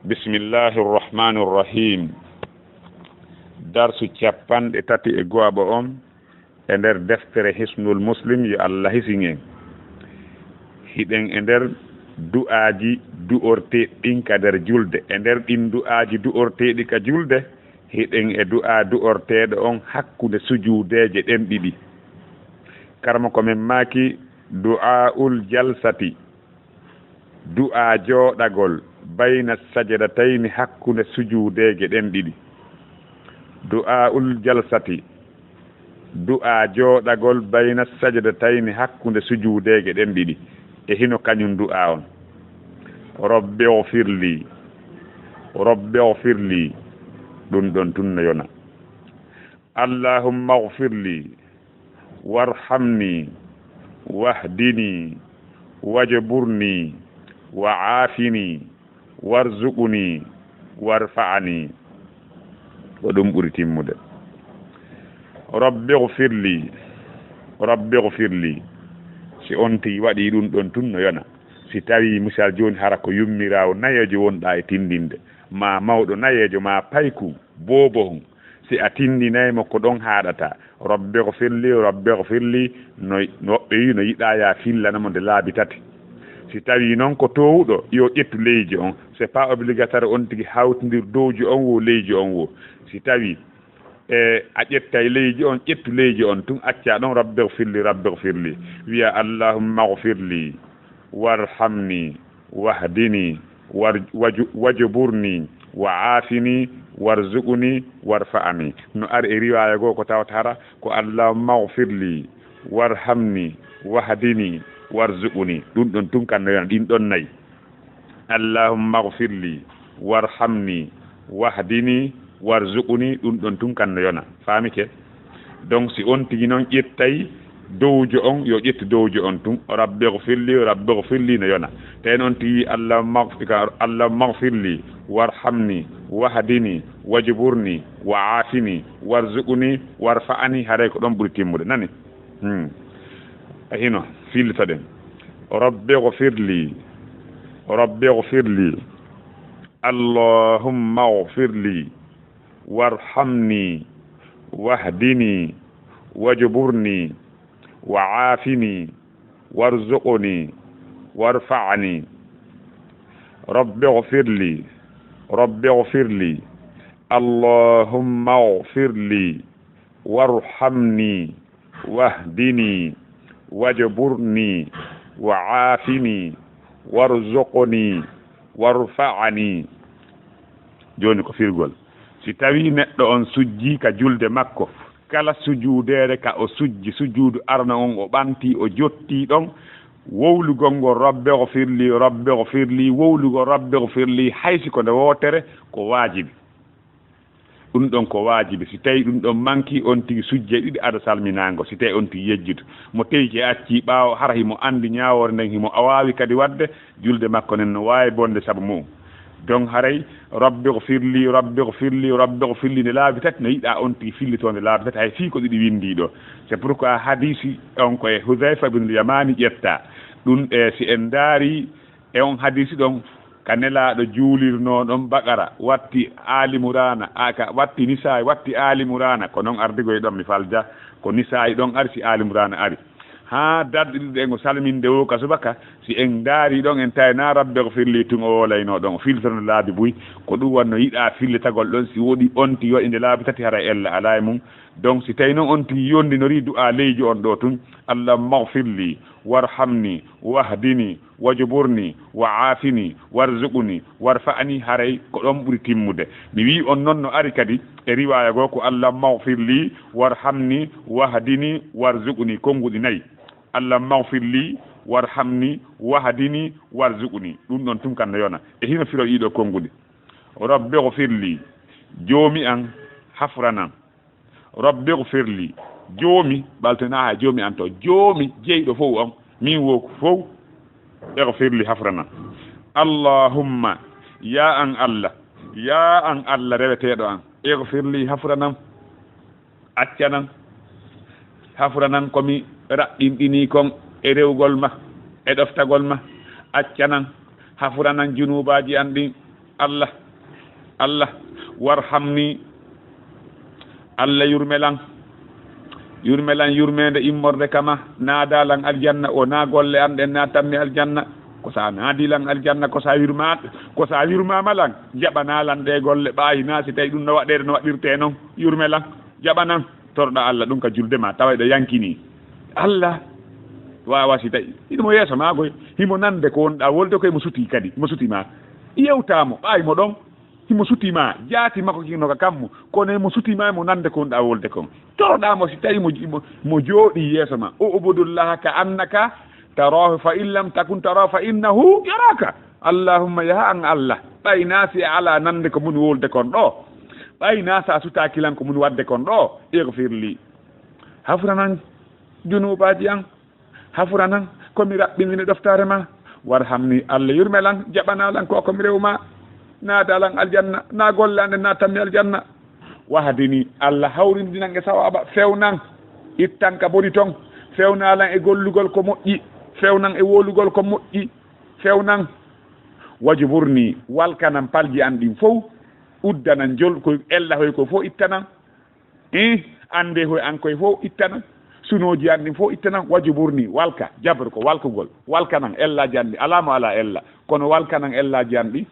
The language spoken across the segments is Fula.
bismillahi rrahmani rrahim. darsu capanɗe tati e goaɓa on e nder deftere hisnul muslim yo Allah hisingen hiɗen e nder du'aji du'orte ɗin ka nder julde e nder ɗin du'aji du'orteɗi ka julde hiɗen e du'a du'orteɗo on hakkude sujuudeje ɗen ɗiɗi. karma komin maaki du'aul jalsati, du'a jooɗagol bayna sajadatayni hakkunde sujuudeje ɗen ɗiɗi. du'aul jalsati, du'a jooɗagol bayna sajadatayni hakkunde sujuudeje ɗen ɗiɗi e hino kañum du'a on. rabbi ighfirli, rabbi ighfirli, ɗum ɗon tunno yona. allahumma ighfirli warhamni wahdini wajburni wa'afini warzuqni warfa'ni, ko ɗum ɓuri timmude. rabbi ighfirli, rabbi ighfirli, si on ti waɗi ɗum ɗon tunno yona. si tawi misal joni hara ko yummirawo nayejo wonɗa e tindinde ma mawɗo nayejo ma payku bobohum, si a tindinaymo ko ɗon haɗata rabbi ighfirli rabbi ighfirli, no woɓɓe wi no yiɗa ya fillanamo nde laabi tati. si tawi noon ko towuɗo yo ƴettu leydi on, c'est pas obligatoire on tigui hawtodir dowji on wo leydi on wo. si tawi a ƴettay leydi on, ƴettu leydi on tun acca ɗon rabbi ighfirli wiya allahumma ighfirli warhamni wahdini wajburni wa'afini warzuqni warfa'ni. no ar e riwaya goo ko tawata hara ko allahumma ighfirli warhamni wahdini warzuqni, ɗum ɗon tun kan noyon ɗin ɗon nayi. allahumma ighfirli warhamni wahdini warzuqni, ɗum ɗon tun kan noyona famike. donc si on tigi noon ƴettay dowjo on yo ƴettu dowjo on tun rabbi ighfirli no yona. te noon tigi allahumma ighfirli warhamni wahdini wajburni wa'afini warzuqni warfa'ni, haray ko ɗon ɓuri timmude nani. hino filta ɗen rabbi ighfirli allahumma ighfirli warhamni wahdini wajburni wa'afini warzuqni warfa'ni. rabbi ighfirli allahumma ighfirli warhamni wahdini wajburni wa'afini warzuqni warfa'ni. joni ko firgol. si tawi neɗɗo on sujji ka julde makko, kala sujuudere ka o sujji sujuudu arna on o ɓanti o jotti ɗon, wowlugol ngol rabbi ighfirli wowlugol rabbi ighfirli haysi ko nde wootere ko waajibi. ɗum ɗon ko waajibi. si tawi ɗum ɗon manki on tigi sujje ɗiɗi aɗa salminago. si tawi on tigi yejjito mo tawi ke acci ɓaawo hara himo andi ñawore nden himo awawi kadi wadde julde makko nen no wawi bonde saabu mum. donc haray rabbi ighfirli nde laabi tati no yiɗa on tigi fillitode laabi tati hay fii ko ɗiɗi windi ɗo. c'est pourquoi hadisi on koye Hudhayfa ibn Yamani ƴetta ɗum si en daari e on hadisi ɗon ka nelaɗo juulirno ɗon Bakara watti Ali Imran aka watti Nisa'i watti Ali Imran, ko noon ardigoye ɗon mi falja ko Nisa'i ɗon ari si Ali Imran ari ha darɗe ɗiɗi ɗen o salminde o ka subaka. si en daari ɗon en tawi na rabbi ighfirli tun o wolayno ɗon o filtono laabi buy ko ɗum wanno yiɗa fillitagol ɗon. si woɗi on ti yoɗinde laabi tati hara ella ala e mum. donc si tawi noon on ti yondinori du'a leydi on ɗo tun allahumma ighfirli warhamni wahdini wajburni wa'afini warzuqni warfa'ni, haray ko ɗon ɓuri timmude. mi wi on noon no ari kadi e riwaya goo ko allahumma ighfirli warhamni wahdini warzuqni, konnguɗi nayi. allahumma ighfirli warhamni wahdini warzuqni, ɗum ɗon tun kan no yona. e hino firo ɗiɗo konnguɗi. rabbi ighfirli, joomi an hafranan. rabbi ighfirli, joomi ɓaltona ha joomi an to joomi jeyɗo fof on min wo fof ighfirli hafranan. allahumma ya an allah reweteɗo an ighfirli hafranan, accanan hafranan komi raɓɓinɗini kon e rewgol ma e ɗoftagol ma, accanan hafranan junubaji an ɗin Allah Allah warhamni Allah yurmelan yurmede immorde kama naadalan aljanna o na golle an ɗen na tammi aljanna ko sa naadilan aljanna ko sa wirmama lan jaɓanalan ɗe golle ɓaayi na si tawi ɗum no waɗede no waɗirte noon yurmelan jaɓanan torɗa Allah ɗum ka julde ma tawa ɗo yankini Allah wawa si tawi hiɗimo yeeso magoy himo nande ko wonɗa wolde koye mo suti kadi mo sutima yewtamo ɓayi mo ɗon himo sutima jaati makko kino ka kammo kono mo sutima mo nande ko wonɗa wolde kon toroɗamo si tawi mo jooɗi yeeso ma o ubudullaha ka annaka tarahu fa in lam takun tarahu fa innahu yaraka allahumma yaha an Allah ɓayna si ala nande ko mun wolde kon ɗo ɓayna sa sutakilan ko mun wadde kon ɗo irfirli hafranan junubaji an hafranan komi raɓɓinini ɗoftare ma warhamni Allah yurmelan jaɓanalan ko komi rewma naadalan aljanna na gollande na tammi aljanna wahdini Allah hawrindinan e sawaba fewnan ittan ka boni ton fewnalan e gollugol ko moƴƴi fewnan e wolugol ko moƴƴi fewnan wajburni walkanan palji an ɗin fof uddanan jol koye ella hoy ko fof ittanan ande hoye an koye fof ittanan sunoji an ɗin fof ittanan wajburni walka jabre ko walkugol walkanan ellaji an ɗi alamo ala ella kono walkanan ellaji an ɗi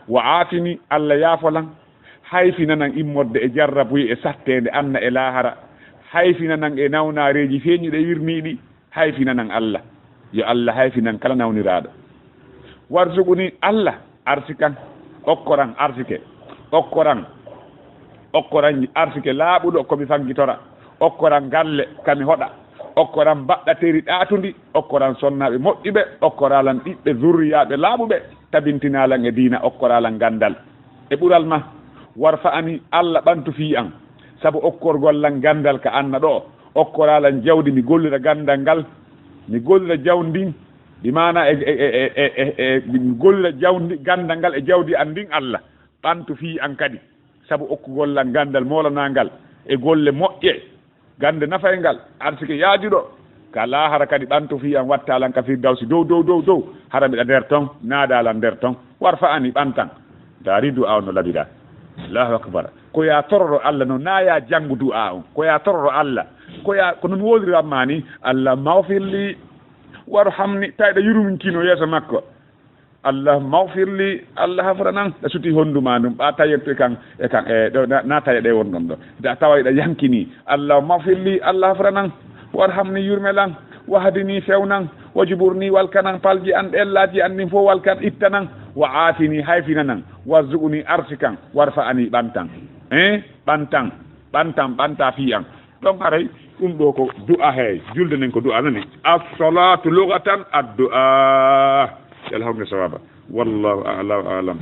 wa aafini Allah yaafolan hayfinanan immodde e jarrabuye e sattede anna e lahara hayfinanan e nawnareji feeñuɗe wirniɗi hayfinanan Allah yo Allah hayfinan kala nawniraɗo warsuquni Allah arsikan okkoran arsike okkoran arsike laaɓuɗo komi fangitora okkoran galle kami hoɗa okkoran baɗɗateri ɗaatundi okkoran sonnaɓe moƴƴuɓe okkoralan ɗiɓɓe zurriyaɓe laaɓuɓe tabintinalan e diina okkoralan gandal e ɓural ma warfa ani Allah ɓantu fi an saabu okkorgollan gandal ka anna ɗo okkoralan jawdi mi gollira gandal ngal mi gollira jawdin ɗi mana mi gollira jawdi gandal ngal e jawdi an ndin Allah ɓantu fi an kadi saabu okkugollan gandal molanangal e golle moƴƴe gande nafay ngal arsike yaajuɗo ka lahara kadi ɓantu fi an wattalan ka firdawsi dow hara mbiɗa nder ton naadalan nder ton warfa ani ɓantan daari du'a no labira allahu akbar ko ya tororo Allah no naya janggu du'a on ko ya tororo Allah ko non woliranma ni Allah mawfirli warhamni tawɗa yuruminkino yeeso makko Allah mawfirli Allah hafranan ɗa suti honduma ɗum ɓa tayetto kan ɗo na taye ɗe won ɗon ɗo da tawa ɗa yankini Allah mawfirli Allah hafranan warhamni yurmelan wahdini fewnan wajburni walkanan palji an ɗellaji an nin fof walkan ittanan wa aafini hayfinanan warzuquni arsikan warfa ani ɓantan ɓanta fi an ɗon haray ɗum ɗo ko du'a hey julde nen ko du'a nani as-salatu lughatan ad-du'a alhamdulillah sawaba wallahu a'lam